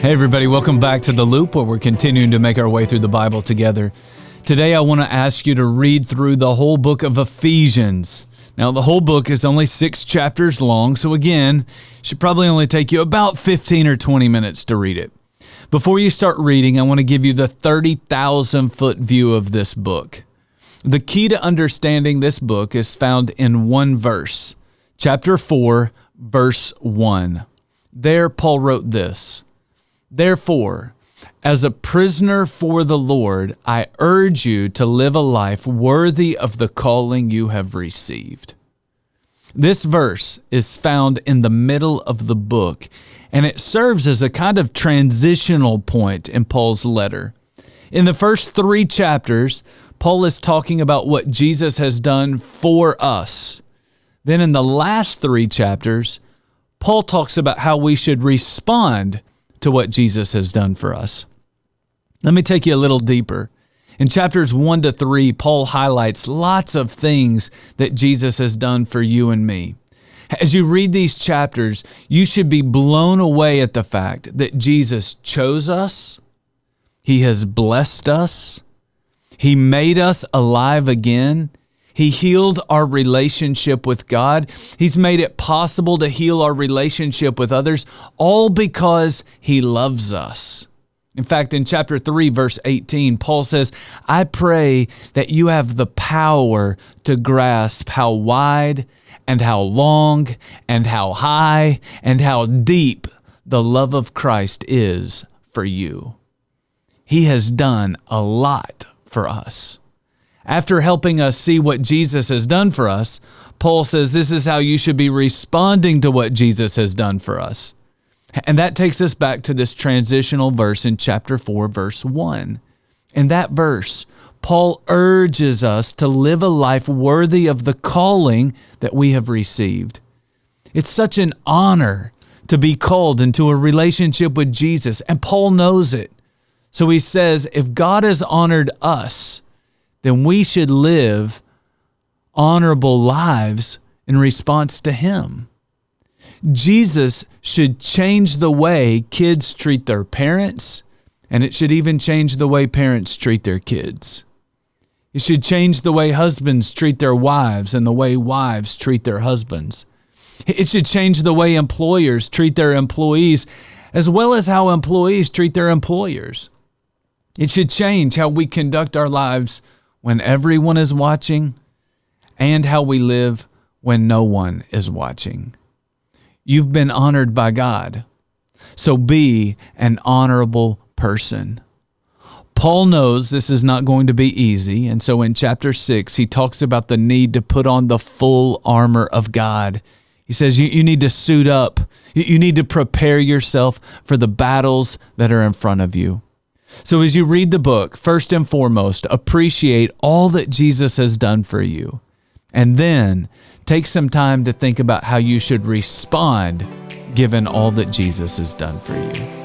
Hey everybody, welcome back to The Loop, where we're continuing to make our way through the Bible together. Today I want to ask you to read through the whole book of Ephesians. Now the whole book is only 6 chapters long, so again, it should probably only take you about 15 or 20 minutes to read it. Before you start reading, I want to give you the 30,000-foot view of this book. The key to understanding this book is found in one verse, chapter 4, verse 1. There Paul wrote this: "Therefore, as a prisoner for the Lord, I urge you to live a life worthy of the calling you have received." This verse is found in the middle of the book, and it serves as a kind of transitional point in Paul's letter. In the first 3 chapters, Paul is talking about what Jesus has done for us. Then in the last 3 chapters, Paul talks about how we should respond to what Jesus has done for us. Let me take you a little deeper. In chapters 1 to 3, Paul highlights lots of things that Jesus has done for you and me. As you read these chapters, you should be blown away at the fact that Jesus chose us, He has blessed us, He made us alive again, He healed our relationship with God. He's made it possible to heal our relationship with others, all because He loves us. In fact, in chapter 3, verse 18, Paul says, "I pray that you have the power to grasp how wide and how long and how high and how deep the love of Christ is for you." He has done a lot for us. After helping us see what Jesus has done for us, Paul says this is how you should be responding to what Jesus has done for us. And that takes us back to this transitional verse in chapter 4, verse 1. In that verse, Paul urges us to live a life worthy of the calling that we have received. It's such an honor to be called into a relationship with Jesus, and Paul knows it. So he says, if God has honored us, then we should live honorable lives in response to Him. Jesus should change the way kids treat their parents, and it should even change the way parents treat their kids. It should change the way husbands treat their wives and the way wives treat their husbands. It should change the way employers treat their employees, as well as how employees treat their employers. It should change how we conduct our lives when everyone is watching, and how we live when no one is watching. You've been honored by God, so be an honorable person. Paul knows this is not going to be easy, and so in chapter 6, he talks about the need to put on the full armor of God. He says you need to suit up. You need to prepare yourself for the battles that are in front of you. So as you read the book, first and foremost, appreciate all that Jesus has done for you. And then take some time to think about how you should respond given all that Jesus has done for you.